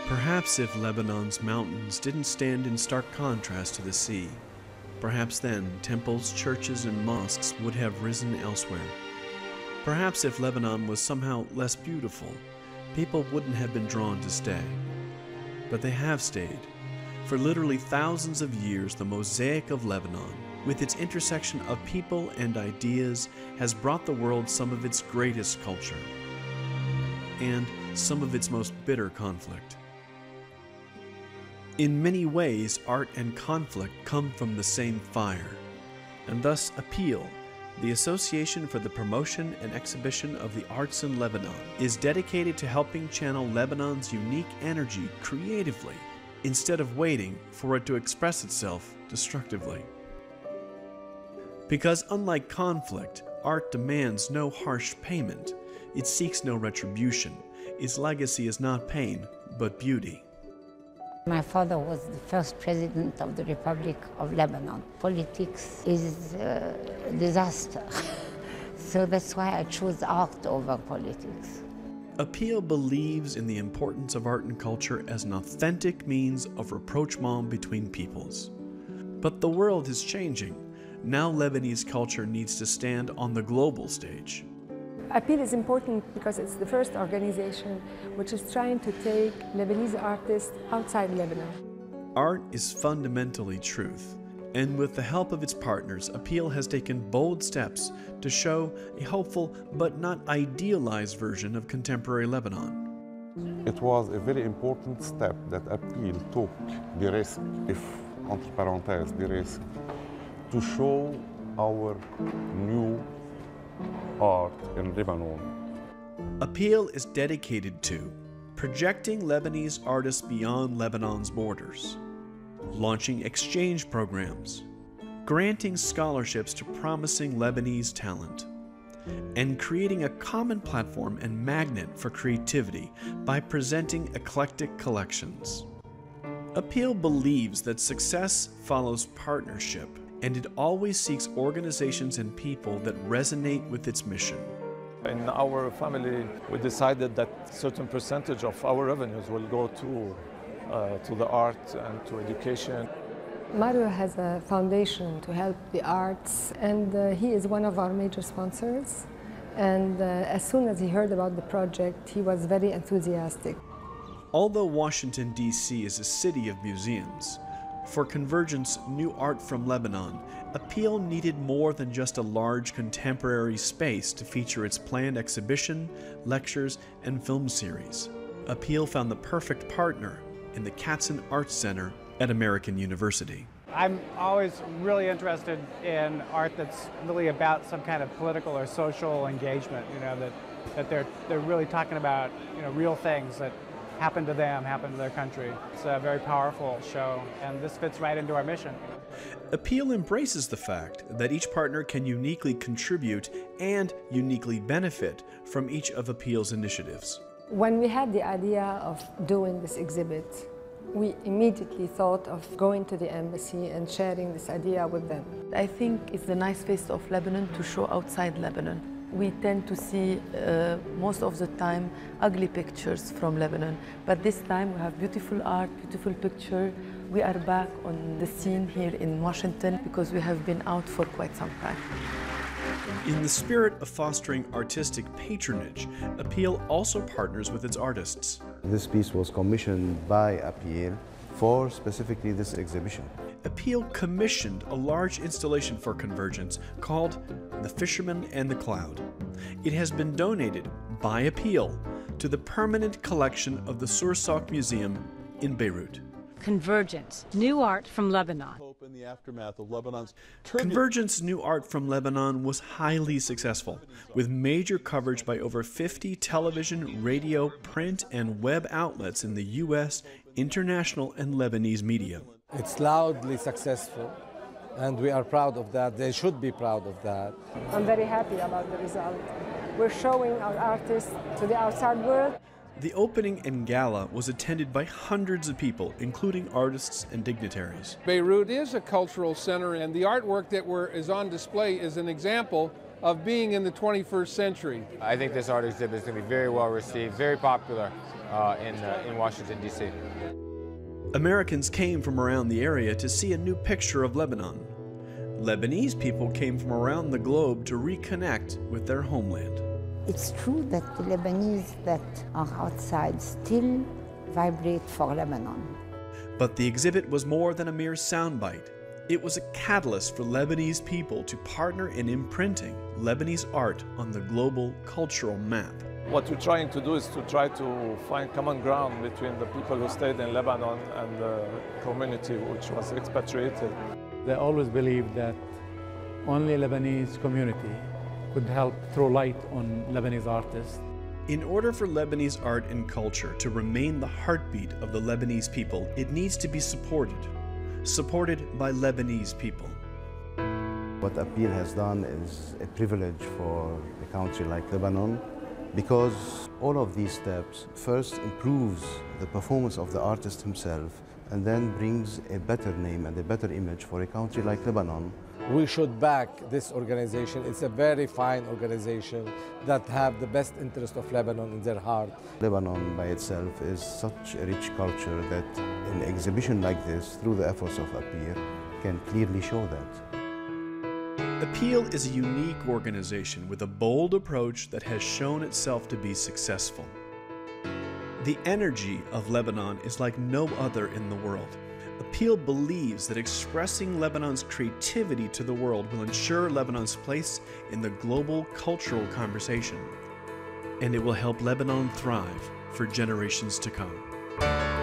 Perhaps if Lebanon's mountains didn't stand in stark contrast to the sea, perhaps then temples, churches, and mosques would have risen elsewhere. Perhaps if Lebanon was somehow less beautiful, people wouldn't have been drawn to stay. But they have stayed. For literally thousands of years, the mosaic of Lebanon, with its intersection of people and ideas, has brought the world some of its greatest culture and some of its most bitter conflict. In many ways, art and conflict come from the same fire, and thus APEAL, the Association for the Promotion and Exhibition of the Arts in Lebanon, is dedicated to helping channel Lebanon's unique energy creatively, instead of waiting for it to express itself destructively. Because unlike conflict, art demands no harsh payment. It seeks no retribution. Its legacy is not pain, but beauty. My father was the first president of the Republic of Lebanon. Politics is a disaster. So that's why I chose art over politics. APEAL believes in the importance of art and culture as an authentic means of rapprochement between peoples. But the world is changing. Now Lebanese culture needs to stand on the global stage. APEAL is important because it's the first organization which is trying to take Lebanese artists outside Lebanon. Art is fundamentally truth, and with the help of its partners, APEAL has taken bold steps to show a hopeful but not idealized version of contemporary Lebanon. It was a very important step that APEAL took, the risk, if entre parenthèses, the risk, to show our new art in Lebanon. APEAL is dedicated to projecting Lebanese artists beyond Lebanon's borders, launching exchange programs, granting scholarships to promising Lebanese talent, and creating a common platform and magnet for creativity by presenting eclectic collections. APEAL believes that success follows partnership, and it always seeks organizations and people that resonate with its mission. In our family, we decided that a certain percentage of our revenues will go to the art and to education. Mario has a foundation to help the arts, and he is one of our major sponsors. And as soon as he heard about the project, he was very enthusiastic. Although Washington, D.C. is a city of museums, for Convergence New Art from Lebanon, APEAL needed more than just a large contemporary space to feature its planned exhibition, lectures, and film series. APEAL found the perfect partner in the Katzen Arts Center at American University. I'm always really interested in art that's really about some kind of political or social engagement, that they're really talking about, real things that happen to them, happen to their country. It's a very powerful show, and this fits right into our mission. APEAL embraces the fact that each partner can uniquely contribute and uniquely benefit from each of APEAL's initiatives. When we had the idea of doing this exhibit, we immediately thought of going to the embassy and sharing this idea with them. I think it's the nice face of Lebanon to show outside Lebanon. We tend to see most of the time ugly pictures from Lebanon, but this time we have beautiful art, beautiful picture. We are back on the scene here in Washington because we have been out for quite some time. In the spirit of fostering artistic patronage, APEAL also partners with its artists. This piece was commissioned by APEAL for specifically this exhibition. APEAL commissioned a large installation for Convergence called The Fisherman and the Cloud. It has been donated by APEAL to the permanent collection of the Sursak Museum in Beirut. Convergence, New Art from Lebanon. In the aftermath of Lebanon's Convergence New Art from Lebanon was highly successful, with major coverage by over 50 television, radio, print, and web outlets in the U.S., international, and Lebanese media. It's loudly successful, and we are proud of that. They should be proud of that. I'm very happy about the result. We're showing our artists to the outside world. The opening and gala was attended by hundreds of people, including artists and dignitaries. Beirut is a cultural center, and the artwork that is on display is an example of being in the 21st century. I think this art exhibit is going to be very well received, very popular in Washington, D.C. Americans came from around the area to see a new picture of Lebanon. Lebanese people came from around the globe to reconnect with their homeland. It's true that the Lebanese that are outside still vibrate for Lebanon. But the exhibit was more than a mere soundbite. It was a catalyst for Lebanese people to partner in imprinting Lebanese art on the global cultural map. What we're trying to do is to try to find common ground between the people who stayed in Lebanon and the community which was expatriated. They always believed that only Lebanese community could help throw light on Lebanese artists. In order for Lebanese art and culture to remain the heartbeat of the Lebanese people, it needs to be supported by Lebanese people. What APEAL has done is a privilege for a country like Lebanon, because all of these steps first improves the performance of the artist himself and then brings a better name and a better image for a country like Lebanon. We should back this organization. It's a very fine organization that have the best interest of Lebanon in their heart. Lebanon by itself is such a rich culture that an exhibition like this, through the efforts of APEAL, can clearly show that. APEAL is a unique organization with a bold approach that has shown itself to be successful. The energy of Lebanon is like no other in the world. APEAL believes that expressing Lebanon's creativity to the world will ensure Lebanon's place in the global cultural conversation, and it will help Lebanon thrive for generations to come.